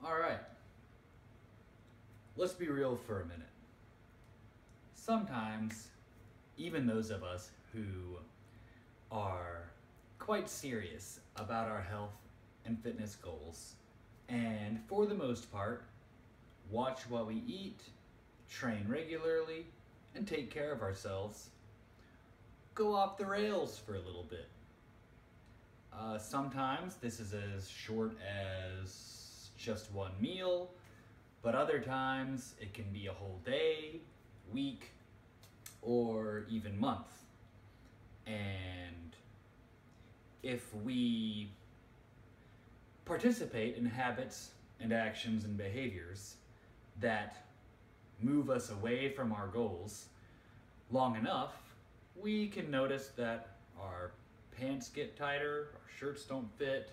All right, let's be real for a minute. Sometimes, even those of us who are quite serious about our health and fitness goals, and for the most part, watch what we eat, train regularly, and take care of ourselves, go off the rails for a little bit. Sometimes this is as short as just one meal, but other times it can be a whole day, week, or even month. And if we participate in habits and actions and behaviors that move us away from our goals long enough, we can notice that our pants get tighter, our shirts don't fit,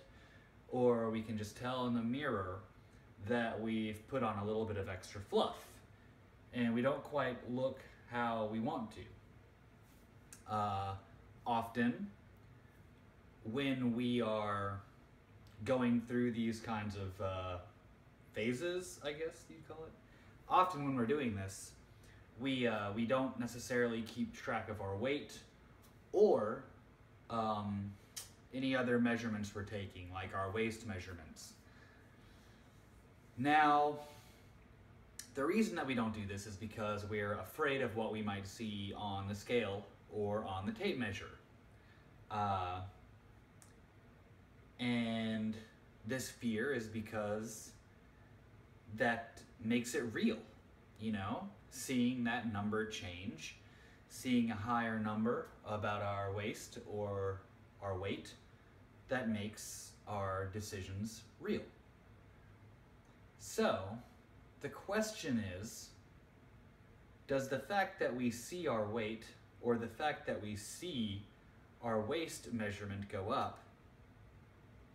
or we can just tell in the mirror that we've put on a little bit of extra fluff and we don't quite look how we want to. Often, when we are going through these kinds of phases, I guess you'd call it, often when we're doing this, we don't necessarily keep track of our weight or any other measurements we're taking, like our waist measurements. Now, the reason that we don't do this is because we're afraid of what we might see on the scale or on the tape measure. And this fear is because that makes it real, you know? Seeing that number change, seeing a higher number about our waist or our weight, that makes our decisions real. So, the question is, does the fact that we see our weight or the fact that we see our waist measurement go up,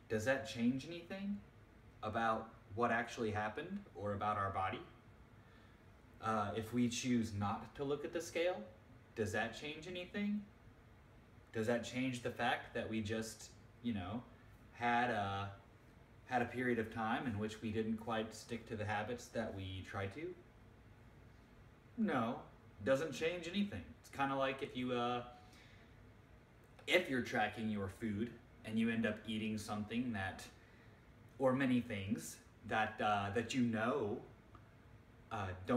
does that change anything about what actually happened or about our body? If we choose not to look at the scale, does that change anything? Does that change the fact that we just, had a period of time in which we didn't quite stick to the habits that we tried to? No, doesn't change anything. It's kind of like if you're tracking your food and you end up eating something that, or many things that don't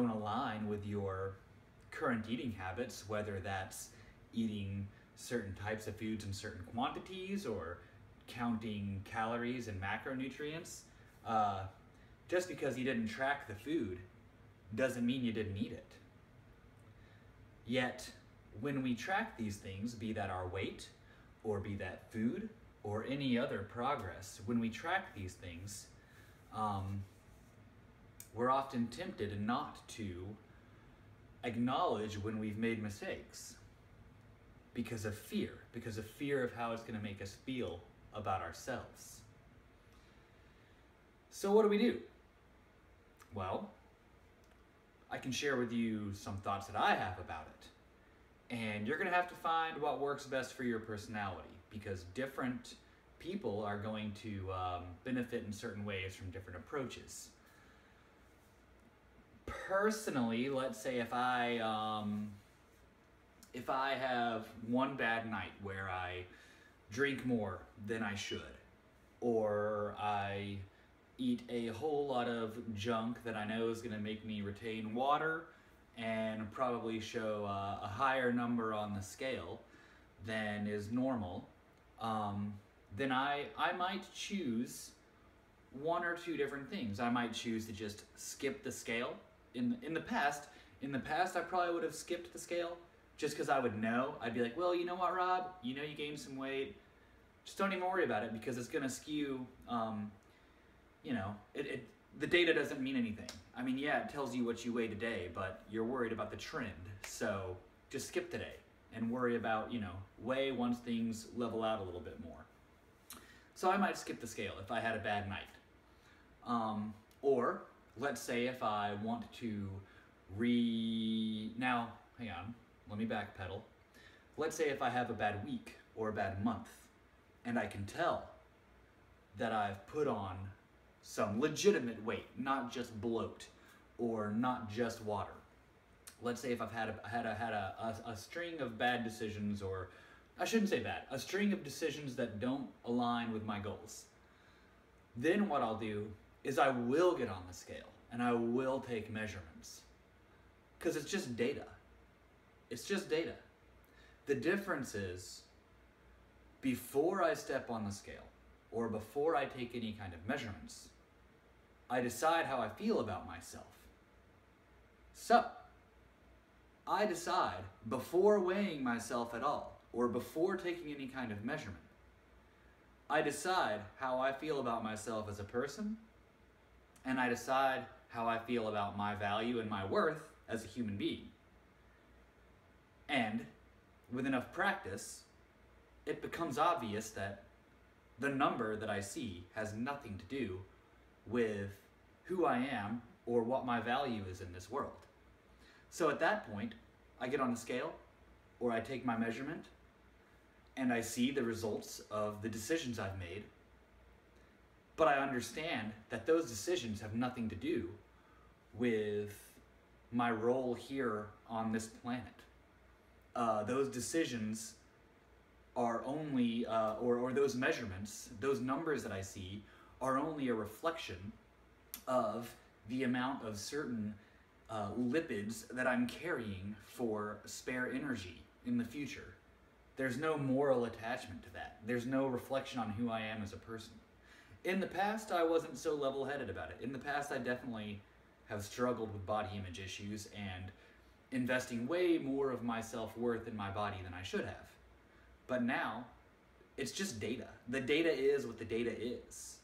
align with your current eating habits, whether that's eating certain types of foods in certain quantities or counting calories and macronutrients. Just because you didn't track the food doesn't mean you didn't eat it. Yet, when we track these things, be that our weight, or be that food, or any other progress, when we track these things, we're often tempted not to acknowledge when we've made mistakes because of fear of how it's going to make us feel about ourselves. So what do? Well, I can share with you some thoughts that I have about it. And you're going to have to find what works best for your personality, because different people are going to benefit in certain ways from different approaches. Personally, let's say if I have one bad night where I drink more than I should, or I eat a whole lot of junk that I know is going to make me retain water and probably show a higher number on the scale than is normal, then I might choose one or two different things. I might choose to just skip the scale. In the past, I probably would have skipped the scale just because I would know. I'd be like, well, you know what, Rob? You know you gained some weight. Just don't even worry about it because it's going to skew, the data doesn't mean anything. I mean, yeah, it tells you what you weigh today, but you're worried about the trend. So just skip today and worry about, weigh once things level out a little bit more. So I might skip the scale if I had a bad night. Or let's say if I want to now, hang on, let me backpedal. Let's say if I have a bad week or a bad month and I can tell that I've put on some legitimate weight, not just bloat or not just water. Let's say if I've had a string of bad decisions, or I shouldn't say bad, a string of decisions that don't align with my goals. Then what I'll do is I will get on the scale and I will take measurements. Because it's just data. It's just data. The difference is, before I step on the scale or before I take any kind of measurements, I decide how I feel about myself. So, I decide before weighing myself at all, or before taking any kind of measurement, I decide how I feel about myself as a person, and I decide how I feel about my value and my worth as a human being. And with enough practice, it becomes obvious that the number that I see has nothing to do with who I am or what my value is in this world. So at that point, I get on the scale, or I take my measurement, and I see the results of the decisions I've made. But I understand that those decisions have nothing to do with my role here on this planet. Those decisions are only, or those measurements, those numbers that I see, are only a reflection of the amount of certain lipids that I'm carrying for spare energy in the future. There's no moral attachment to that. There's no reflection on who I am as a person. In the past, I wasn't so level-headed about it. In the past, I definitely have struggled with body image issues and investing way more of my self-worth in my body than I should have. But now, it's just data. The data is what the data is.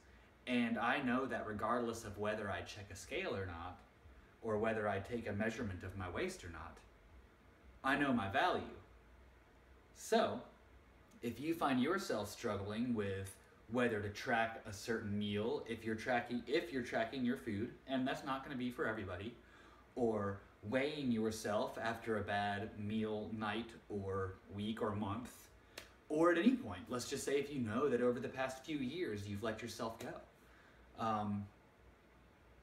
And I know that regardless of whether I check a scale or not, or whether I take a measurement of my waist or not, I know my value. So, if you find yourself struggling with whether to track a certain meal, if you're tracking your food, and that's not going to be for everybody, or weighing yourself after a bad meal night or week or month, or at any point, let's just say if you know that over the past few years you've let yourself go.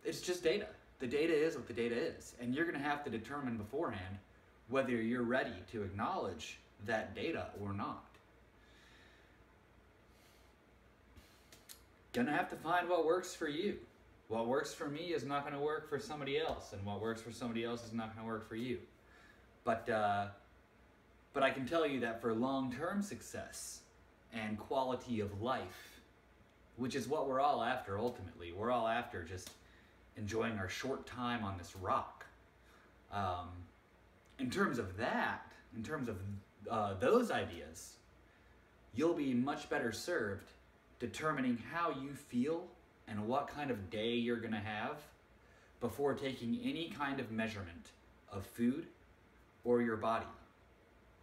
It's just data. The data is what the data is, and you're going to have to determine beforehand whether you're ready to acknowledge that data or not. Gonna have to find what works for you. What works for me is not going to work for somebody else, and what works for somebody else is not going to work for you. But I can tell you that for long-term success and quality of life, which is what we're all after ultimately, we're all after just enjoying our short time on this rock. In terms of that, in terms of those ideas, you'll be much better served determining how you feel and what kind of day you're going to have before taking any kind of measurement of food or your body.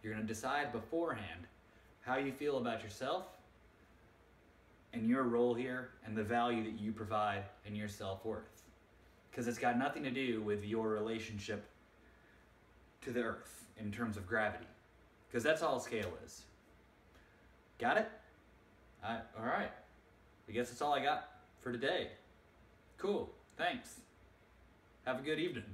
You're going to decide beforehand how you feel about yourself and your role here and the value that you provide and your self-worth. Because it's got nothing to do with your relationship to the earth in terms of gravity. Because that's all scale is. Got it? All right. I guess that's all I got for today. Cool. Thanks. Have a good evening.